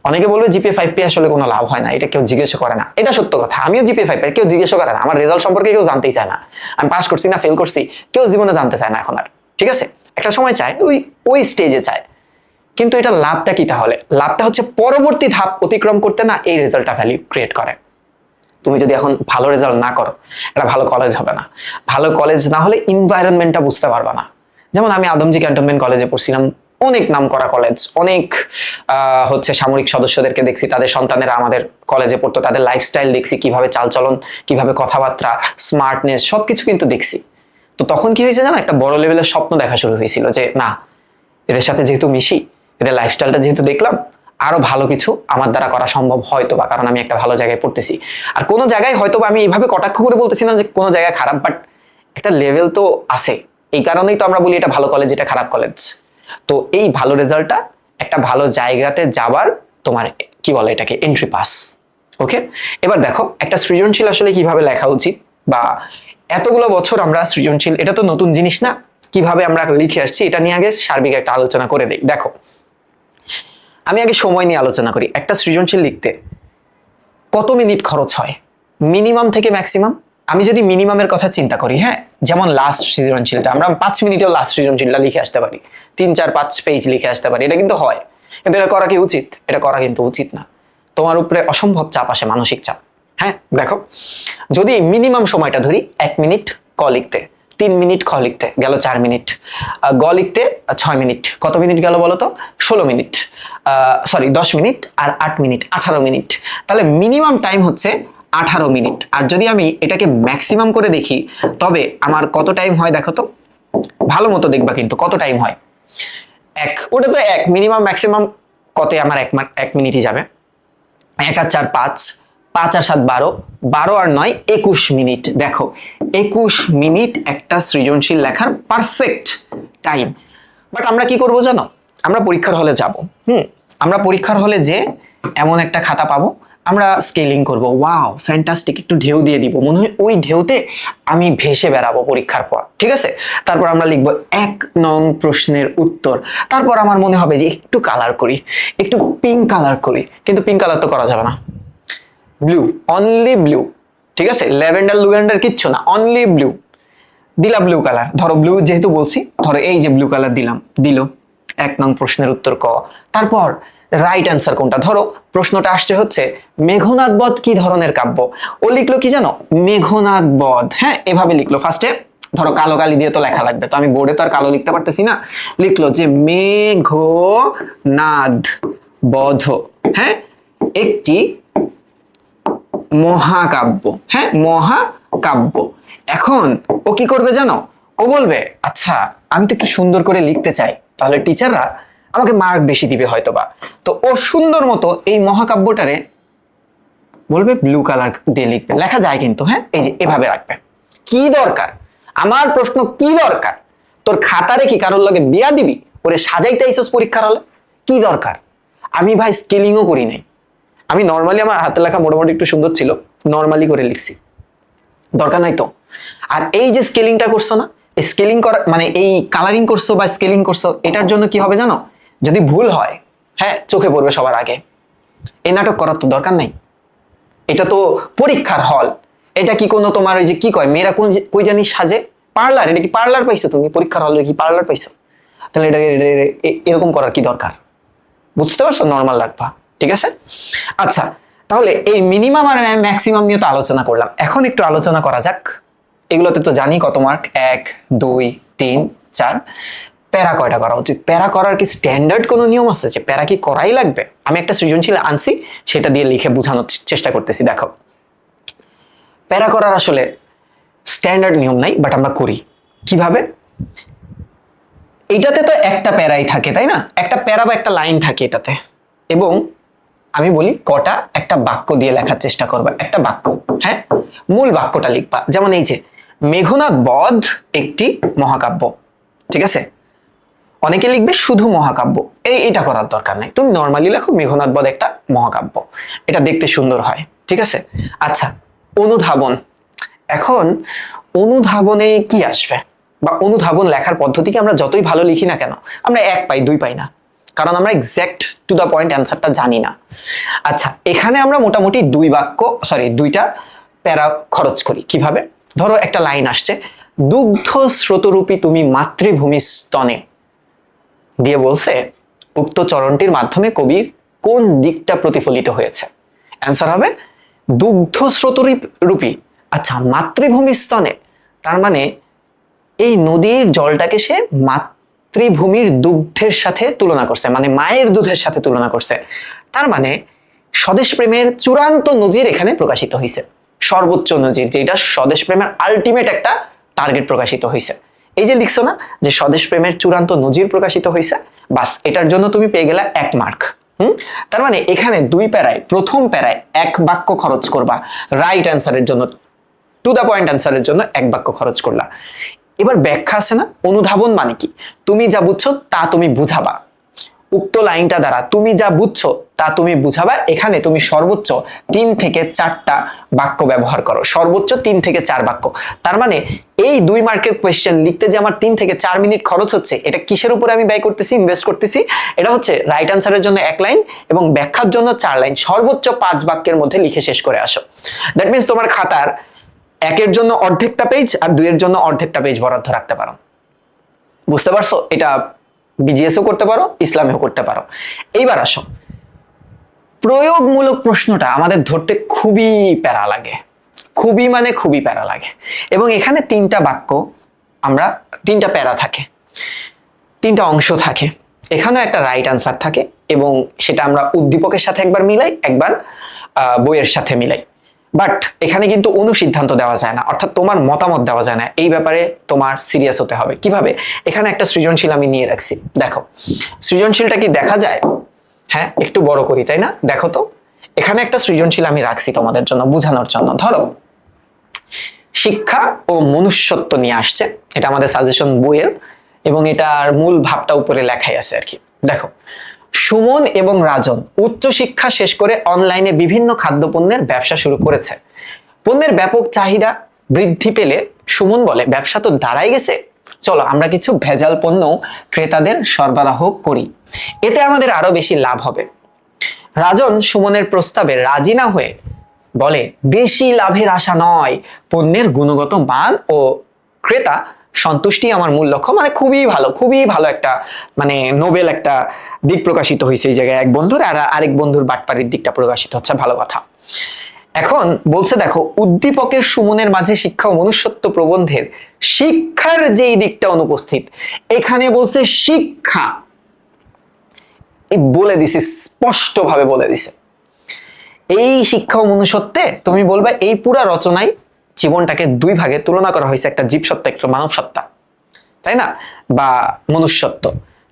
অনেকে বলবে জিপিএ 5 পেয়ে আসলে কোনো লাভ হয় না, এটা কেউ জিজ্ঞেস করে না, এটা সত্য কথা, আমিও জিপিএ 5 পাই, কেউ জিজ্ঞেস করে না, আমার রেজাল্ট সম্পর্কে কেউ জানতেই চায় না, আমি পাস করছি না ফেল করছি কেউ জীবনে জানতে চায় না এখন আর, ঠিক আছে? একটা সময় চায়, ওই স্টেজে চায়, কিন্তু এটা লাভটা কি তাহলে? লাভটা হচ্ছে পরবর্তী ধাপ অতিক্রম করতে না এই রেজাল্টটা ভ্যালু ক্রিয়েট করে। তুমি যদি এখন ভালো রেজাল্ট না করো, এটা ভালো কলেজ হবে না, ভালো কলেজ না হলে এনভায়রনমেন্টটা বুঝতে পারবা না। যেমন আমি আদমজি ক্যান্টনমেন্ট কলেজে পড়ছিলাম, অনেক নাম করা কলেজ, অনেক হচ্ছে সামরিক সদস্যদেরকে দেখছি, তাদের সন্তানেরা আমাদের কলেজে পড়তো, তাদের লাইফস্টাইল দেখছি, কিভাবে চালচলন, কিভাবে কথাবার্তা, স্মার্টনেস, সবকিছু কিন্তু দেখছি। তো তখন কি হয়েছে জানো, একটা বড় লেভেলের স্বপ্ন দেখা শুরু হয়েছিল যে না, এদের সাথে যেহেতু মিশি, এদের লাইফস্টাইলটা যেহেতু দেখলাম, আরো ভালো কিছু আমার দ্বারা করা সম্ভব হয়তো বা, কারণ আমি একটা ভালো জায়গায় পড়তেছি। আর কোনো জায়গায় হয়তো আমি এইভাবে কটাক্ষ করে বলতেছি না যে কোনো জায়গায় খারাপ, বাট একটা লেভেল তো আছে, এই কারণেই তো আমরা বলি এটা ভালো কলেজ, এটা খারাপ কলেজ। তো এই ভালো রেজাল্টটা একটা ভালো জায়গাতে যাবার তোমার কি বলে এটাকে, এন্ট্রি পাস। ওকে, এবার দেখো একটা সৃজনশীল আসলে কিভাবে লেখা উচিত, বা এতগুলো বছর আমরা সৃজনশীল, এটা তো নতুন জিনিস না, কিভাবে আমরা লিখে আসছি এটা নিয়ে আগে সার্বিক একটা আলোচনা করে দেই। দেখো আমি আগে সময় নিয়ে আলোচনা করি, একটা সৃজনশীল লিখতে কত মিনিট খরচ হয় মিনিমাম থেকে ম্যাক্সিমাম? আমি যদি মিনিমামের কথা চিন্তা করি, হ্যাঁ, যেমন লাস্ট সৃজনশীলটা আমরা 5 মিনিটেও লাস্ট সৃজনশীলটা লিখে আসতে পারি, 3-4-5 পেজ লিখে আসতে পারি, এটা কিন্তু হয়, কিন্তু এটা করা কি উচিত? এটা করা কিন্তু উচিত না, তোমার উপরে অসম্ভব চাপ আসে, মানসিক চাপ। হ্যাঁ দেখো, যদি মিনিমাম সময়টা ধরি 1 মিনিট ক লিখতে, 3 মিনিট খ লিখতে গেল 4 মিনিট, গ লিখতে 6 মিনিট, কত মিনিট গেল বলো তো? 16 মিনিট, সরি 10 মিনিট, আর 8 মিনিট 18 মিনিট, তাহলে মিনিমাম টাইম হচ্ছে 18 মিনিট। আর যদি আমি এটাকে ম্যাক্সিমাম করে দেখি, তবে আমার কত টাইম হয় দেখো তো, ভালো মতো দেখবা কিন্তু কত টাইম হয়। ওটা তো মিনিমাম ম্যাক্সিমাম কতে আমার 1 মিনিটই যাবে, 1 আর 4 5, 5 আর 7 12, 12 আর 9 21 মিনিট। দেখো 21 মিনিট একটা সৃজনশীল লেখার পারফেক্ট টাইম। বাট আমরা কি করব জানো, আমরা পরীক্ষার হলে যাব, আমরা পরীক্ষার হলে যে এমন একটা খাতা পাবো, আমরা স্কেলিং করব, ওয়াও ফ্যান্টাস্টিক, একটু ঢেউ দিয়ে দিব, মনে হয় ওই ঢেউতে আমি ভেসে বেড়াবো পরীক্ষার পর, ঠিক আছে? তারপর আমরা লিখবো 1 নং প্রশ্নের উত্তর, তারপর আমার মনে হবে যে একটু কালার করি, একটু পিঙ্ক কালার করি, কিন্তু পিঙ্ক কালার তো করা যাবে না, ব্লু, অনলি ব্লু, ঠিক আছে? ল্যাভেন্ডার লুভেন্ডার কিচ্ছু না, অনলি ব্লু দিলা, ব্লু কালার, ধরো ব্লু যেহেতু বলছি, ধরো এই যে ব্লু কালার দিলাম, 1 নং প্রশ্নের উত্তর ক। তারপর রাইট অ্যান্সার কোনটা, ধরো প্রশ্নটা আসছে হচ্ছে মেঘনাদ বধ কি ধরনের কাব্য, ও লিখলো কি জানো, মেঘনাদ বধ, হ্যাঁ এভাবে লিখলো। ফার্স্টে ধরো কালো কালি দিয়ে তো লেখা লাগবে, তো আমি বোর্ডে তো আর কালো লিখতে পারতেছি না, লিখলো যে মেঘনাদ বধ, হ্যাঁ একটি মহাকাব্য, হ্যাঁ মহাকাব্য। এখন ও কি করবে জানো, ও বলবে আচ্ছা আমি তো একটু সুন্দর করে লিখতে চাই, তাহলে টিচাররা আমাকে মার্ক বেশি দিবে হয়তোবা, তো ও সুন্দর মতো এই মহাকাব্যটারে বলবে ব্লু কালার দিয়ে লিখবে, লেখা যায় কিন্তু, হ্যাঁ এই যে এভাবে রাখবে। কি দরকার, আমার প্রশ্ন কি দরকার, তোর খাতারে কি কারোর লগে বিয়া দিবি, ওরে সাজাইতে আইছস পরীক্ষার হলে, কি দরকার? আমি ভাই স্কেলিংও করি নাই, আমি নর্মালি, আমার হাতের লেখা মোটামুটি একটু সুন্দর ছিল, নর্মালি করে লিখছি, দরকার নাই তো। আর এই যে স্কেলিংটা করছো না, স্কেলিং করা মানে এই কালারিং করছো বা স্কেলিং করছো, এটার জন্য কি হবে জানো? যদি ভুল হয়, হ্যাঁ, চোখে পড়বে সবার আগে। এই নাটক করার তো দরকার নাই, এটা তো পরীক্ষার হল। এটা কি কোনো তোমার ওই যে কি কয় মেয়েরা কোন কই জানি সাজে, পার্লার? এটা কি পার্লার পাইছো তুমি? পরীক্ষার হলে কি পার্লার পাইছো? তাহলে এটা এরকম করার কি দরকার? বুঝতে পারছো? নর্মাল রাখবা, ঠিক আছে? আচ্ছা, তাহলে এই মিনিমাম আর ম্যাক্সিমাম নিয়ে তো আলোচনা করলাম, এখন একটু আলোচনা করা যাক। এগুলোতে তো জানি কত মার্ক, 1 2 3 4। প্যারা কয়টা করা উচিত? প্যারা করার কি স্ট্যান্ডার্ড কোনো নিয়ম আছে যে প্যারা কি করাই লাগবে? আমি একটা সৃজনশীল আনছি, সেটা দিয়ে লিখে বোঝানোর চেষ্টা করতেছি। দেখো, প্যারা করার আসলে স্ট্যান্ডার্ড নিয়ম নাই, বাট আমরা করি কিভাবে? এটাতে তো একটা প্যারাই থাকে, তাই না? একটা প্যারা বা একটা লাইন থাকে এটাতে, এবং আমি বলি কটা একটা বাক্য দিয়ে লেখার চেষ্টা করবা। একটা বাক্য, হ্যাঁ, মূল বাক্যটা লিখবা। যেমন এই যে মেঘনাদ বধ একটি মহাকাব্য, ঠিক আছে? অনেকে লিখবে শুধু মহাকাব্য, এটা করার দরকার নাই, তুমি নর্মালি লেখো মেঘনাদ বধ একটা মহাকাব্য, এটা দেখতে সুন্দর হয়, ঠিক আছে? আচ্ছা, অনুধাবন। এখন অনুধাবনে কি আসবে, বা অনুধাবন লেখার পদ্ধতিকে আমরা যতই ভালো লিখি না কেন, আমরা 1 পাই 2 পাই না, কারণ আমরা এক্সাক্ট টু দ্য পয়েন্ট অ্যান্সারটা জানি না। আচ্ছা, এখানে আমরা মোটামুটি 2টা প্যারা খরচ করি। কিভাবে? ধরো একটা লাইন আসছে, দুগ্ধ স্রোতরূপী তুমি মাতৃভূমি স্তনে, দিয়ে বলছে উক্ত চরণটির মাধ্যমে কবির কোন দিকটা প্রতিফলিত হয়েছে? অ্যান্সার হবে দুগ্ধ স্রোতরূপী। আচ্ছা, মাতৃভূমি স্তনে, তার মানে এই নদীর জলটাকে সে মাতৃভূমির দুগ্ধের সাথে তুলনা করছে, মানে মায়ের দুধের সাথে তুলনা করছে। তার মানে স্বদেশ প্রেমের চূড়ান্ত নজির এখানে প্রকাশিত হয়েছে, সর্বোচ্চ নজির, যেটা স্বদেশ প্রেমের আলটিমেট একটা টার্গেট প্রকাশিত হয়েছে। এই যে লিখছো না যে স্বদেশ প্রেমের চূড়ান্ত নজির প্রকাশিত হয়েছে, বাস, এটার জন্য তুমি পেয়ে গেলা 1 মার্ক। তার মানে এখানে 2 প্যারায়, প্রথম প্যারায় 1 বাক্য খরচ করবা রাইট অ্যান্সারের জন্য, টু দ্য পয়েন্ট অ্যান্সারের জন্য 1 বাক্য খরচ করলা। এবার ব্যাখ্যা আছে না? অনুধাবন মানে কি? তুমি যা বুঝছো তা তুমি বুঝাবা, উক্ত লাইনটা দ্বারা তুমি যা বুঝছো তা তুমি বুঝাবা। এখানে তুমি সর্বোচ্চ 3 থেকে 4টা বাক্য ব্যবহার করো, সর্বোচ্চ 3 থেকে 4 বাক্য। তার মানে এই 2 মার্কের কোয়েশ্চেন লিখতে যে আমার 3 থেকে 4 মিনিট খরচ হচ্ছে, এটা কিসের উপরে আমি ব্যয় করতেছি, ইনভেস্ট করতেছি? এটা হচ্ছে রাইট অ্যান্সারের জন্য 1 লাইন এবং ব্যাখ্যার জন্য 4 লাইন, সর্বোচ্চ 5 বাক্যের মধ্যে লিখে শেষ করে আসো। দ্যাট মিনস তোমার খাতার 1-এর জন্য অর্ধেকটা পেজ আর 2-এর জন্য অর্ধেকটা পেজ বরাদ্দ রাখতে পারো। বুঝতে পারছো? এটা বিজিএসও করতে পারো, ইসলামেও করতে পারো। এইবার আসো, প্রয়োগমূলক প্রশ্নটা আমাদের ধরতে খুবই প্যারা লাগে, খুবই মানে খুবই প্যারা লাগে। এবং এখানে 3টা বাক্য, আমরা 3টা প্যারা থাকে, 3টা অংশ থাকে। এখানেও একটা রাইট আনসার থাকে, এবং সেটা আমরা উদ্দীপকের সাথে একবার মিলাই, একবার বইয়ের সাথে মিলাই। বাট এখানে কিন্তু অনুসিদ্ধান্ত দেওয়া যায় না, অর্থাৎ তোমার মতামত দেওয়া যায় না। এই ব্যাপারে তোমার সিরিয়াস হতে হবে। কিভাবে? এখানে একটা সৃজনশীল আমি নিয়ে রাখছি, দেখো সৃজনশীলটা কি দেখা যায়? হ্যাঁ, একটু বড় করি, তাই না? দেখো তো, এখানে একটা সৃজনশীল আমি রাখছি তোমাদের জন্য বোঝানোর জন্য। ধরো, শিক্ষা ও মনুষ্যত্ব নিয়ে আসছে, এটা আমাদের সাজেশন বইয়ের, এবং এটার মূল ভাবটা উপরে লেখাই আছে আর কি। দেখো, সুমন এবং রাজন উচ্চ শিক্ষা শেষ করে অনলাইনে বিভিন্ন খাদ্যপণ্যের ব্যবসা শুরু করেছে। পণ্যের ব্যাপক চাহিদা বৃদ্ধি পেলে সুমন বলে, ব্যবসা তো দাঁড়াই গেছে, চলো আমরা কিছু ভেজাল পণ্য ক্রেতাদের সরবরাহ করি, এতে আমাদের আরো বেশি লাভ হবে। রাজন সুমনের প্রস্তাবে রাজি না হয়ে বলে, বেশি লাভের আশা নয়, পণ্যের গুণগত মান ও ক্রেতা সন্তুষ্টি আমার মূল লক্ষ্য। মানে খুবই ভালো একটা, মানে নোবেল একটা দিক প্রকাশিত হয়েছে এই জায়গায় এক বন্ধুর, আর আরেক বন্ধুর বাটপাড়ির দিকটা প্রকাশিত হচ্ছে, ভালো কথা। এখন বলছে, দেখো, উদ্দীপকের সুমনের মাঝে শিক্ষা ও মনুষ্যত্ব প্রবন্ধের শিক্ষার যেই দিকটা অনুপস্থিত, এখানে বলছে শিক্ষা, এই বলে দিছে, স্পষ্টভাবে বলে দিছে। এই শিক্ষা ও মনুষ্যত্বে তুমি বলবে এই পুরা রচনায় জীবনটাকে 2 ভাগে তুলনা করা হয়েছে, একটা জীবসত্তা, একটা মানব সত্তা, তাই না, বা মনুষ্যত্ব।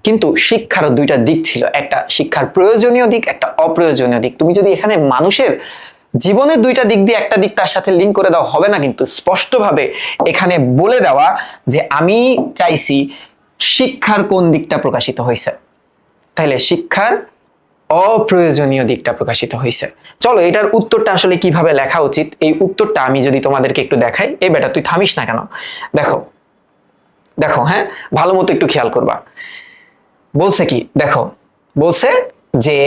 কিন্তু শিক্ষারও 2টা দিক ছিল, একটা শিক্ষার প্রয়োজনীয় দিক, একটা অপ্রয়োজনীয় দিক। তুমি যদি এখানে মানুষের জীবনের 2টা দিক দিয়ে একটা দিক তার সাথে লিঙ্ক করে দেওয়া হবে না, কিন্তু স্পষ্টভাবে এখানে বলে দেওয়া যে আমি চাইছি শিক্ষার কোন দিকটা প্রকাশিত হয়েছে। তাইলে শিক্ষার অপ্রয়োজনীয় দিকটা প্রকাশিত হয়েছে। চলো এটার উত্তরটা আসলে কিভাবে লেখা উচিত, এই উত্তরটা আমি যদি তোমাদেরকে একটু দেখাই। এই বেটা তুই থামিস না কেন? দেখো দেখো, হ্যাঁ ভালো মতো একটু খেয়াল করবা। বলছে কি দেখো, বলছে যে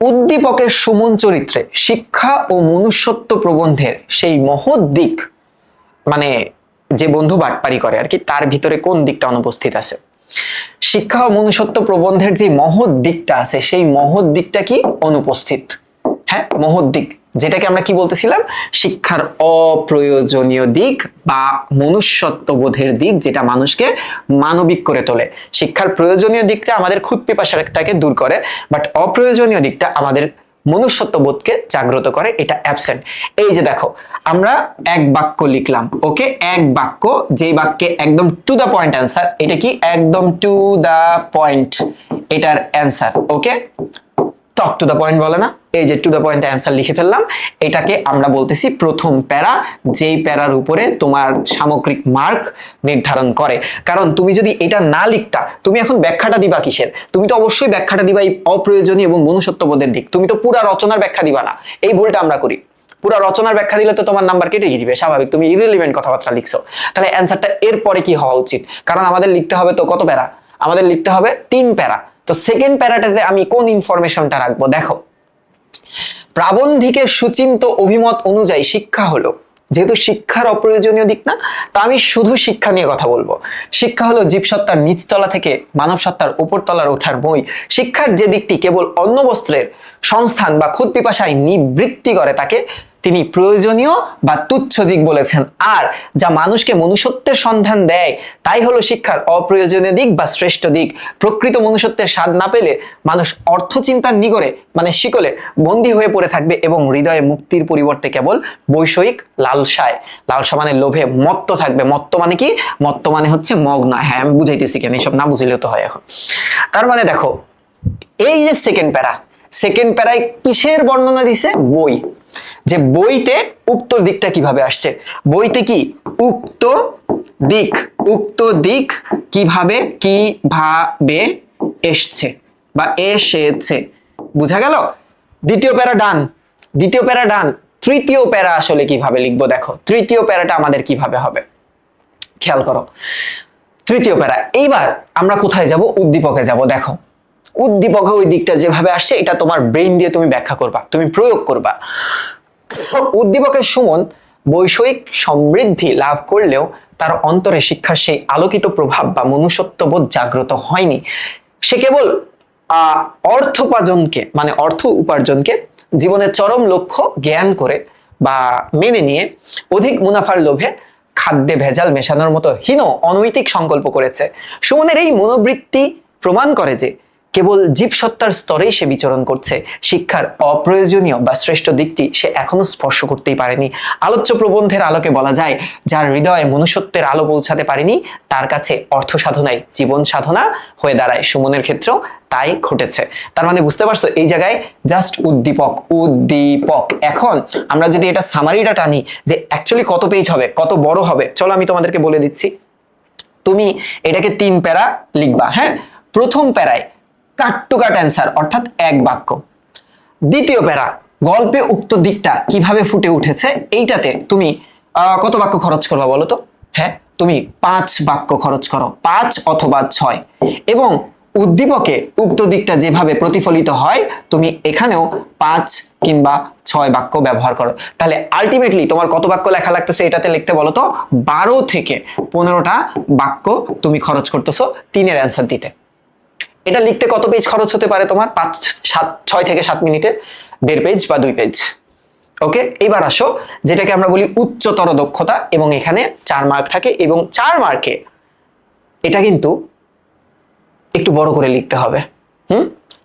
উদ্দীপকের সুমন চরিত্রে শিক্ষা ও মনুষ্যত্ব প্রবন্ধের সেই মহৎ দিক, মানে যে বন্ধু বাটপারি করে আর কি, তার ভিতরে কোন দিকটা অনুপস্থিত আছে? শিক্ষা ও মনুষ্যত্ব প্রবন্ধের যে মহৎ দিকটা আছে সেই মহৎ দিকটা কি অনুপস্থিত। হ্যাঁ, মহৎ দিক, যেটাকে আমরা কি বলতেছিলাম, শিক্ষার অপ্রয়োজনীয় দিক বা মনুষ্যত্ব বোধের দিক, যেটা মানুষকে মানবিক করে তোলে। শিক্ষার প্রয়োজনীয় দিকটা আমাদের খুদ পিপাসাটাকে দূর করে, বাট অপ্রয়োজনীয় দিকটা আমাদের মনুষ্যত্ব বোধকে জাগ্রত করে, এটা অ্যাবসেন্ট। এই যে দেখো, আমরা এক বাক্য লিখলাম, ওকে, এক বাক্য, যে বাক্যে একদম টু দা পয়েন্ট অ্যান্সার, এটা কি একদম টু দা পয়েন্ট, এটার answer, okay, talk to the point বলে না, এই যে টু দা পয়েন্ট অ্যান্সার লিখে ফেললাম, এটাকে আমরা বলতেছি প্রথম প্যারা, যেই প্যারার উপরে তোমার সামগ্রিক মার্ক নির্ধারণ করে। কারণ তুমি যদি এটা না লিখতা, তুমি এখন ব্যাখ্যাটা দিবা কিসের? তুমি তো অবশ্যই ব্যাখ্যাটা দিবা এই অপ্রয়োজনীয় এবং মনুষ্যত্ববোধের দিক, তুমি তো পুরা রচনার ব্যাখ্যা দিবা না। এই ভুলটা আমরা করি, পুরা রচনার ব্যাখ্যা দিলে তো তোমার নাম্বার কেটে দিবে, স্বাভাবিক, তুমি ইররিলেভেন্ট কথাবার্তা লিখছো। তাহলে অ্যান্সারটা এর পরে কি হওয়া উচিত? কারণ আমাদের লিখতে হবে তো কত প্যারা, আমাদের লিখতে হবে 3 প্যারা। তো সেকেন্ড প্যারাটাতে আমি কোন ইনফরমেশনটা রাখবো? দেখো, প্রাবন্ধিকের সুচিন্ত অভিমত অনুযায়ী শিক্ষা হলো, যেহেতু শিক্ষার অপ্রয়োজনীয় দিক না, তা আমি শুধু শিক্ষা নিয়ে কথা বলবো। শিক্ষা হলো জীবসত্তার নিচতলা থেকে মানব সত্তার উপরতলার ওঠার বই। শিক্ষার যে দিকটি কেবল অন্ন বস্ত্রের সংস্থান বা ক্ষুদ পিপাসায় নিবৃত্তি করে, তাকে তিনি প্রয়োজনীয় বা তুচ্ছ দিক বলেছেন। আর যা মানুষকে মনুষ্যত্বের সন্ধান দেয়, তাই হলো শিক্ষার অপ্রয়োজনীয় দিক বা শ্রেষ্ঠ দিক। প্রকৃত মনুষ্যত্বের স্বাদ না পেলে মানুষ অর্থচিন্তার নিগড়ে, মানে শিকলে বন্দী হয়ে পড়ে থাকবে এবং হৃদয়ে মুক্তির পরিবর্তে কেবল বৈষয়িক লালসায়, লালসা মানে লোভে মত্ত থাকবে। মত্ত মানে কি? মত্ত মানে হচ্ছে মগ্ন। হ্যাঁ, আমি বুঝাইতেছি কেন, এসব না বুঝলেও তো হয় এখন। তার মানে দেখো, এই যে সেকেন্ড প্যারায় কিসের বর্ণনা দিছে? বই। যে বইতে উক্ত দিকটা কিভাবে আসছে, বইতে কি উক্ত দিক কিভাবে এসছে বা এসেছে, বুঝা গেল? দ্বিতীয় প্যারা ডান। তৃতীয় প্যারা আসলে কিভাবে লিখবো? দেখো, তৃতীয় প্যারাটা আমাদের কিভাবে হবে খেয়াল করো। তৃতীয় প্যারা, এইবার আমরা কোথায় যাব? উদ্দীপকে যাব। দেখো, উদ্দীপকে ওই দিকটা যেভাবে আসছে, এটা তোমার ব্রেইন দিয়ে তুমি ব্যাখ্যা করবা, তুমি প্রয়োগ করবা। উদ্দীপকের সুমন বৈষয়িক সমৃদ্ধি লাভ করলেও তার অন্তরে শিক্ষার সেই আলোকিত প্রভাব বা মনুষ্যত্ববোধ জাগ্রত হয়নি। সে কেবল অর্থোপার্জনকে, মানে অর্থ উপার্জনকে জীবনের চরম লক্ষ্য জ্ঞান করে বা মেনে নিয়ে অধিক মুনাফার লোভে খাদ্যে ভেজাল মেশানোর মতো হীন অনৈতিক সংকল্প করেছে। সুমনের এই মনোবৃত্তি প্রমাণ করে যে কেবল জীবসত্তার স্তরেই সে বিচরণ করছে, শিক্ষার অপ্রয়োজনীয় বা শ্রেষ্ঠ দিকটি সে এখনো স্পর্শ করতেই পারেনি। আলোচ্য প্রবন্ধের আলোকে বলা যায়, যার হৃদয়ে মনুষ্যত্বের আলো পৌঁছাতে পারেনি, তার কাছে অর্থ সাধনাই জীবন সাধনা হয়ে দাঁড়ায়। সুমনের ক্ষেত্রেও তাই ঘটেছে। তার মানে বুঝতে পারছো, এই জায়গায় জাস্ট উদ্দীপক। এখন আমরা যদি এটা সামারিটা টানি যে অ্যাকচুয়ালি কত পেজ হবে, কত বড় হবে, চলো আমি তোমাদেরকে বলে দিচ্ছি। তুমি এটাকে 3 প্যারা লিখবা। হ্যাঁ, প্রথম প্যারায় কাট টু কাট অ্যান্সার, অর্থাৎ এক বাক্য। দ্বিতীয় প্যারা, গল্পে উক্ত দিকটা কিভাবে ফুটে উঠেছে, এইটাতে তুমি কত বাক্য খরচ করবা বলো তো? হ্যাঁ, তুমি 5 বাক্য খরচ করো, 5 অথবা 6। এবং উদ্দীপকে উক্ত দিকটা যেভাবে প্রতিফলিত হয়, তুমি এখানেও 5 কিংবা 6 বাক্য ব্যবহার করো। তাহলে আলটিমেটলি তোমার কত বাক্য লেখা লাগতেছে এটাতে লিখতে বলো তো? 12 থেকে 15টা বাক্য তুমি খরচ করতেছো 3-এর অ্যান্সার দিতে। এটা লিখতে কত পেজ খরচ হতে পারে তোমার? 6 থেকে 7 মিনিটে 1.5 পেজ বা 2 পেজ। ওকে, এবার আসো যেটাকে আমরা বলি উচ্চতর দক্ষতা, এবং এখানে 4 মার্ক থাকে, এবং 4 মার্কে এটা কিন্তু একটু বড় করে লিখতে হবে।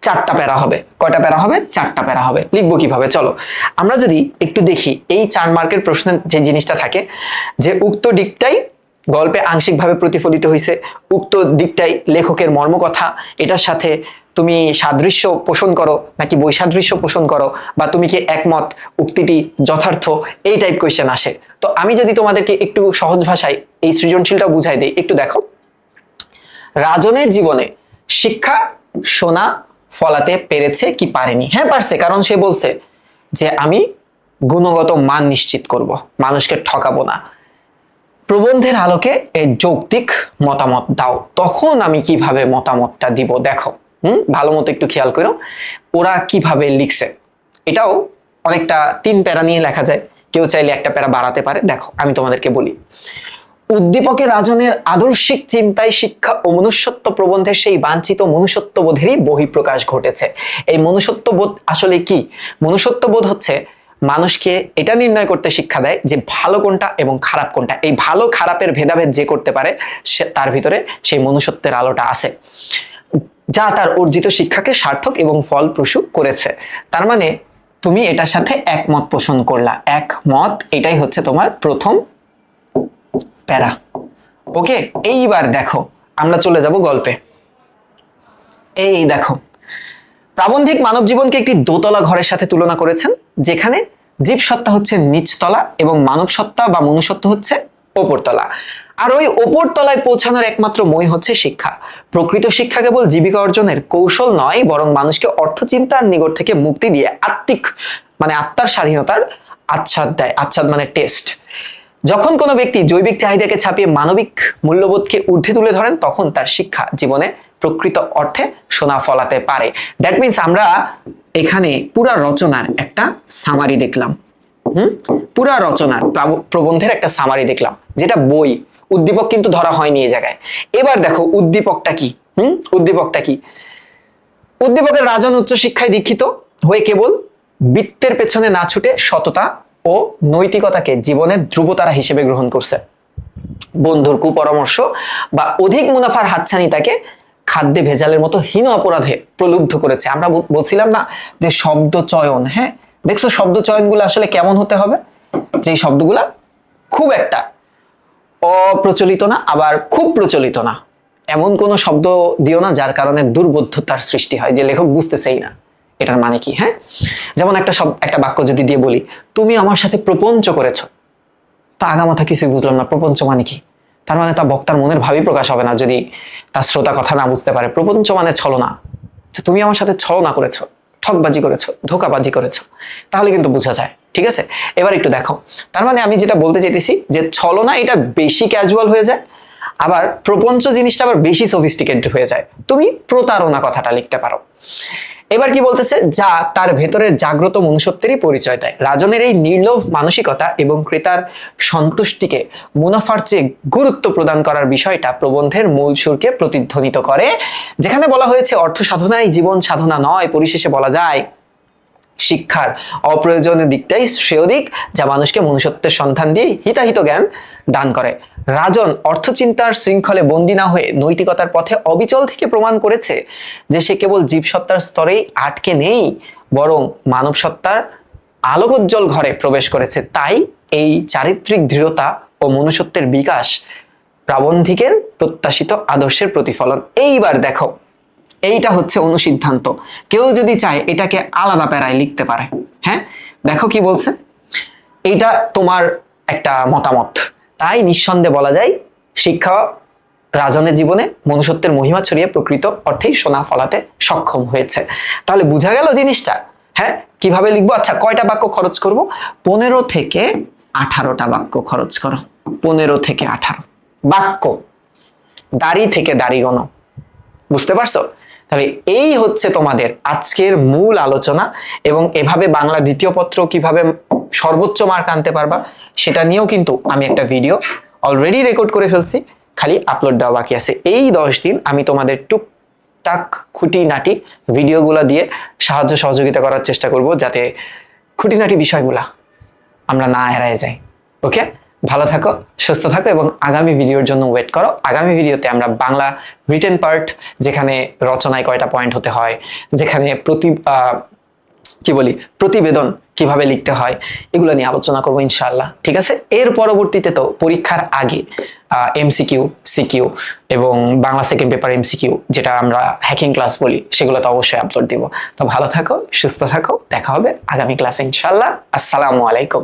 4টা প্যারা হবে। কয়টা প্যারা হবে? 4টা প্যারা হবে। লিখবো কিভাবে? চলো আমরা যদি একটু দেখি, এই 4 মার্কের প্রশ্নের যে জিনিসটা থাকে, যে উক্ত দিকটাই গল্পে আংশিকভাবে প্রতিফলিত হয়েছে, উক্ত দিকটাই লেখকের মর্মকথা, এটার সাথে তুমি সাদৃশ্য পোষণ করো নাকি বৈসাদৃশ্য পোষণ করো, বা তুমি কি একমত উক্তিটি যথার্থ, এই টাইপ কোয়েশ্চেন আসে। তো আমি যদি তোমাদেরকে একটু সহজ ভাষায় এই সৃজনশীলটা বুঝাই দেই, একটু দেখো। রাজনের জীবনে শিক্ষা, সোনা ফলাতে পেরেছে কি পারেনি? হ্যাঁ পারছে, কারণ সে বলছে যে আমি গুণগত মান নিশ্চিত করব, মানুষকে ঠকাবো না। প্রবন্ধের আলোকে এই যৌক্তিক মতামত দাও। তখন আমি কিভাবে মতামতটা দিব দেখো। ভালো মতো একটু খেয়াল করো ওরা কিভাবে লিখছে। এটাও অনেকটা 3 প্যারা নিয়ে লেখা যায়, কেউ চাইলে একটা প্যারা বাড়াতে পারে। দেখো আমি তোমাদেরকে বলি, উদ্দীপকে রাজনের আদর্শিক চিন্তায় শিক্ষা ও মনুষ্যত্ব প্রবন্ধের সেই বাঞ্ছিত মনুষ্যত্ববোধেরই বহিঃপ্রকাশ ঘটেছে। এই মনুষ্যত্ববোধ আসলে কি? মনুষ্যত্ববোধ হচ্ছে মানুষকে এটা নির্ণয় করতে শিক্ষা দেয় যে ভালো কোনটা এবং খারাপ কোনটা। এই ভালো খারাপের ভেদাভেদ যে করতে পারে তার ভিতরে সেই মনুষ্যত্বের আলোটা আছে, যা তার অর্জিত শিক্ষাকে সার্থক এবং ফলপ্রসূ করেছে। তার মানে তুমি এটার সাথে একমত পোষণ করলা। একমত, এটাই হচ্ছে তোমার প্রথম প্যারা। ওকে, এইবার দেখো আমরা চলে যাব গল্পে। এই দেখো, প্রাবন্ধিক মানব জীবনকে একটি দোতলা ঘরের সাথে তুলনা করেছেন, যেখানে জীবসত্তা হচ্ছে নিচতলা এবং মানব সত্তা বা মনুষ্যত্ব হচ্ছে ওপরতলা। আর ওই ওপর তলায় পৌঁছানোর একমাত্র মই হচ্ছে শিক্ষা। প্রকৃত শিক্ষা কেবল জীবিকা অর্জনের কৌশল নয়, বরং মানুষকে অর্থচিন্তার নিগড় থেকে মুক্তি দিয়ে আত্মিক মানে আত্মার স্বাধীনতার আচ্ছাদ দেয়। আচ্ছাদ মানে টেস্ট। যখন কোনো ব্যক্তি জৈবিক চাহিদাকে ছাপিয়ে মানবিক মূল্যবোধকে ঊর্ধ্বে তুলে ধরেন, তখন তার শিক্ষা জীবনে প্রকৃত অর্থে সোনা ফলাতে পারে। দ্যাট মিনস আমরা এখানে পুরা রচনার একটা সামারি দেখলাম। পুরা রচনার প্রবন্ধের একটা সামারি দেখলাম, যেটা বই, উদ্দীপক কিন্তু ধরা হয়নি এই জায়গায়। এবার দেখো উদ্দীপকটা কি। উদ্দীপকটা কি? উদ্দীপকের রাজন উচ্চশিক্ষায় দীক্ষিত হয়ে কেবল বৃত্তের পেছনে না ছুটে সততা ও নৈতিকতাকে জীবনের ধ্রুবতারা হিসেবে গ্রহণ করছে। বন্ধুর কুপরামর্শ বা অধিক মুনাফার হাতছানি তাকে খাদ্যে ভেজালের মতো হীন অপরাধে প্রলুব্ধ করেছে। আমরা বলছিলাম না যে শব্দ চয়ন, হ্যাঁ দেখছো শব্দ চয়নগুলো আসলে কেমন হতে হবে, যে শব্দগুলা খুব একটা অপ্রচলিত না আবার খুব প্রচলিত না, এমন কোন শব্দ দিও না যার কারণে দুর্বোধ্যতার সৃষ্টি হয়, যে লেখক বুঝতেছেই না এটার মানে কি। হ্যাঁ, যেমন একটা বাক্য যদি দিয়ে বলি, তুমি আমার সাথে প্রপঞ্চ করেছো, তা আগামাথা কিছুই বুঝলাম না, প্রপঞ্চ মানে কি? তার মানে তা বক্তার মনের ভাবই প্রকাশ হবে না যদি তার শ্রোতা কথা না বুঝতে পারে। প্রপঞ্চ মানে ছলনা, তুমি আমার সাথে ছলনা করেছো, ঠকবাজি করেছো, ধোকাবাজি করেছো, তাহলে কিন্তু বোঝা যায়। ঠিক আছে, এবার একটু দেখো। তার মানে আমি যেটা বলতে চাইতেছি যে ছলনা এটা বেশি ক্যাজুয়াল হয়ে যায়, আবার প্রপঞ্চ জিনিসটা আবার বেশি সফিস্টিকেটেড হয়ে যায়। তুমি প্রতারণা কথাটা লিখতে পারো। এবার কি বলতেছে, যা তার ভেতরের জাগ্রত মনুষ্যত্বেরই পরিচয় দেয়। রাজনের এই নির্লোভ মানসিকতা এবং ক্রেতার সন্তুষ্টিকে মুনাফার চেয়ে গুরুত্ব প্রদান করার বিষয়টা প্রবন্ধের মূল সুরকে প্রতিধ্বনিত করে। যেখানে বলা হয়েছে অর্থ সাধনাই জীবন সাধনা নয়, পরিশেষে বলা যায় শিক্ষার অপ্রয়োজনীয় দিকটাই শ্রেয় দিক, যা মানুষকে মনুষ্যত্বের সন্ধান দিয়ে হিতাহিত জ্ঞান দান করে। রাজন অর্থচিন্তার শৃঙ্খলে বন্দী না হয়ে নৈতিকতার পথে অবিচল থেকে প্রমাণ করেছে যে সে কেবল জীবসত্তার স্তরেই আটকে নেই, বরং মানব সত্তার আলোকোজ্জ্বল ঘরে প্রবেশ করেছে। তাই এই চারিত্রিক দৃঢ়তা ও মনুষ্যত্বের বিকাশ প্রাবন্ধিকের প্রত্যাশিত আদর্শের প্রতিফলন। এইবার দেখো, এইটা হচ্ছে অনুসিদ্ধান্ত। কেউ যদি চায় এটাকে আলাদা প্যারায় লিখতে পারে। হ্যাঁ দেখো কি বলছে, এইটা তোমার একটা মতামত। তাই নিঃসন্দেহে বলা যায় শিক্ষা রাজনের জীবনে মনুষ্যত্বের মহিমা ছড়িয়ে প্রকৃত অর্থেই সোনা ফলাতে সক্ষম হয়েছে। তাহলে বোঝা গেল জিনিসটা। হ্যাঁ, কিভাবে লিখবো? আচ্ছা, কয়টা বাক্য খরচ করব? 15 থেকে 18টা বাক্য খরচ করো। 15 থেকে 18 বাক্য, দাড়ি থেকে দাড়ি গণ। বুঝতে পারছো? তাহলে এই হচ্ছে তোমাদের আজকের মূল আলোচনা, এবং এভাবে বাংলা দ্বিতীয় পত্র কিভাবে সর্বোচ্চ মার্ক আনতে পারবা সেটা নিয়েও কিন্তু আমি একটা ভিডিও অলরেডি রেকর্ড করে ফেলছি, খালি আপলোড দেওয়া বাকি আছে। এই 10 দিন আমি তোমাদের টুকটাক খুঁটিনাটি ভিডিওগুলো দিয়ে সাহায্য সহযোগিতা করার চেষ্টা করব, যাতে খুঁটিনাটি বিষয়গুলা আমরা না এড়ায় যাই। ওকে, ভালো থাকো, সুস্থ থাকো, এবং আগামী ভিডিওর জন্য ওয়েট করো। আগামী ভিডিওতে আমরা বাংলা রিটেন পার্ট, যেখানে রচনায় কয়টা পয়েন্ট হতে হয়, যেখানে প্রতিবেদন কিভাবে লিখতে হয়, এগুলো নিয়ে আলোচনা করবো ইনশাআল্লাহ। ঠিক আছে, এর পরবর্তীতে তো পরীক্ষার আগে এমসিকিউ, সিকিউ এবং বাংলা সেকেন্ড পেপার এমসিকিউ, যেটা আমরা হ্যাকিং ক্লাস বলি, সেগুলো তো অবশ্যই আপলোড দিব। তো ভালো থাকো, সুস্থ থাকো, দেখা হবে আগামী ক্লাসে ইনশাআল্লাহ। আসসালামু আলাইকুম।